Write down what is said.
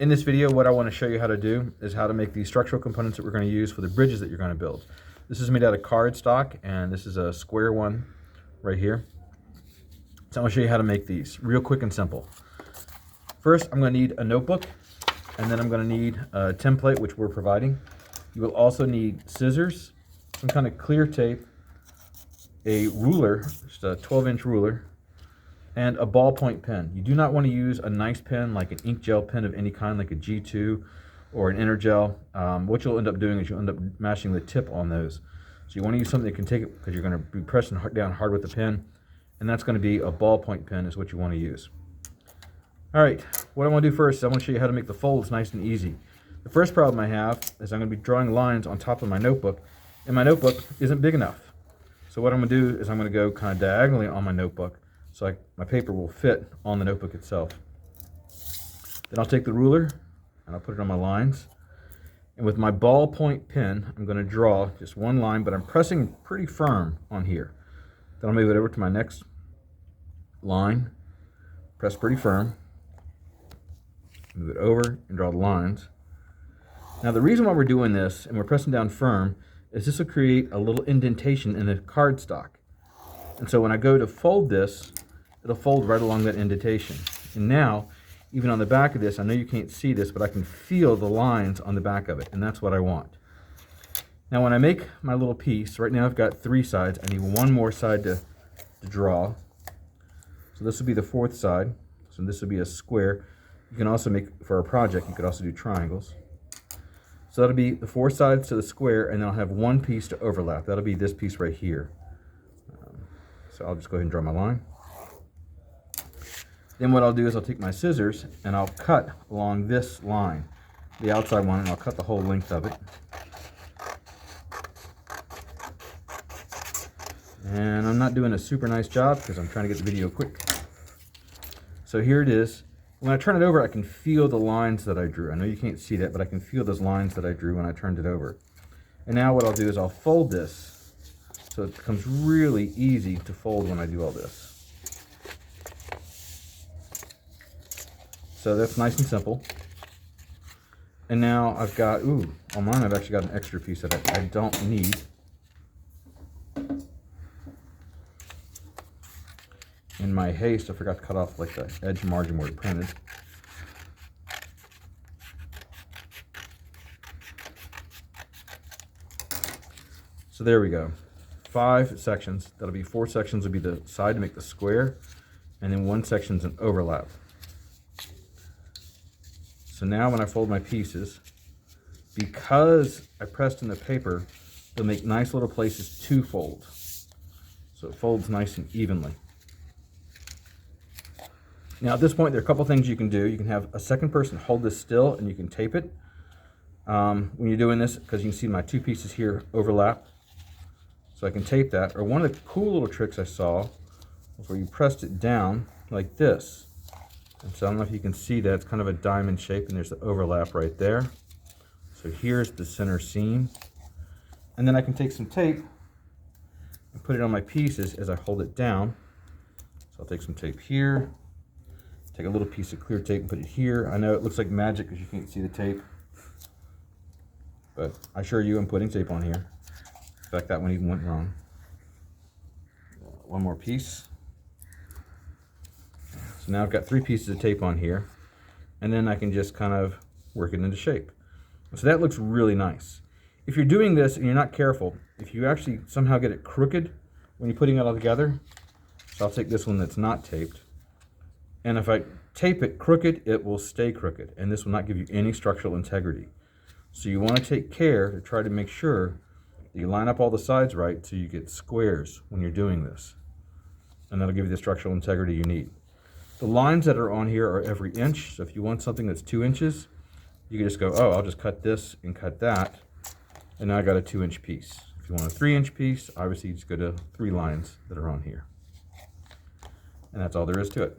In this video, what I want to show you how to do is how to make the structural components that we're going to use for the bridges that you're going to build. This is made out of cardstock, and this is a square one right here. So I'm going to show you how to make these real quick and simple. First, I'm going to need a notebook, and then I'm going to need a template, which we're providing. You will also need scissors, some kind of clear tape, a ruler, just a 12-inch ruler, and a ballpoint pen. You do not want to use a nice pen like an ink gel pen of any kind, like a G2 or an Energel. What you'll end up doing is you'll end up mashing the tip on those. So you want to use something that can take it, because you're going to be pressing down hard with the pen, and that's going to be a ballpoint pen is what you want to use. All right, what I want to do first is I want to show you how to make the folds nice and easy. The first problem I have is I'm going to be drawing lines on top of my notebook, and my notebook isn't big enough. So what I'm going to do is I'm going to go kind of diagonally on my notebook, so my paper will fit on the notebook itself. Then I'll take the ruler and I'll put it on my lines. And with my ballpoint pen, I'm going to draw just one line, but I'm pressing pretty firm on here. Then I'll move it over to my next line, press pretty firm, move it over and draw the lines. Now the reason why we're doing this and we're pressing down firm is this will create a little indentation in the cardstock. And so when I go to fold this, it'll fold right along that indentation. And now, even on the back of this, I know you can't see this, but I can feel the lines on the back of it, and that's what I want. Now when I make my little piece, right now I've got 3 sides. I need one more side to draw. So this will be the 4th side. So this will be a square. You can also make, for a project, you could also do triangles. So that'll be the 4 sides to the square, and then I'll have one piece to overlap. That'll be this piece right here. So I'll just go ahead and draw my line. Then what I'll do is I'll take my scissors and I'll cut along this line, the outside one, and I'll cut the whole length of it. And I'm not doing a super nice job because I'm trying to get the video quick. So here it is. When I turn it over, I can feel the lines that I drew. I know you can't see that, but I can feel those lines that I drew when I turned it over. And now what I'll do is I'll fold this so it becomes really easy to fold when I do all this. So that's nice and simple. And now I've got, on mine I've actually got an extra piece that I don't need. In my haste, I forgot to cut off like the edge margin where it printed. So there we go. 5 sections. That'll be 4 sections will be the side to make the square, and then 1 section's an overlap. So now when I fold my pieces, because I pressed in the paper, they'll make nice little places to fold. So it folds nice and evenly. Now at this point, there are a couple things you can do. You can have a second person hold this still and you can tape it. When you're doing this, because you can see my 2 pieces here overlap. So I can tape that. Or one of the cool little tricks I saw was where you pressed it down like this. And so I don't know if you can see that, it's kind of a diamond shape and there's the overlap right there. So here's the center seam. And then I can take some tape and put it on my pieces as I hold it down. So I'll take some tape here, take a little piece of clear tape and put it here. I know it looks like magic because you can't see the tape, but I assure you I'm putting tape on here. In fact, that one even went wrong. One more piece. So now I've got 3 pieces of tape on here, and then I can just kind of work it into shape. So that looks really nice. If you're doing this and you're not careful, if you actually somehow get it crooked when you're putting it all together, so I'll take this one that's not taped, and if I tape it crooked, it will stay crooked, and this will not give you any structural integrity. So you want to take care to try to make sure that you line up all the sides right so you get squares when you're doing this, and that'll give you the structural integrity you need. The lines that are on here are every inch, so if you want something that's 2 inches, you can just go, oh, I'll just cut this and cut that, and now I got a 2-inch piece. If you want a 3-inch piece, obviously you just go to 3 lines that are on here. And that's all there is to it.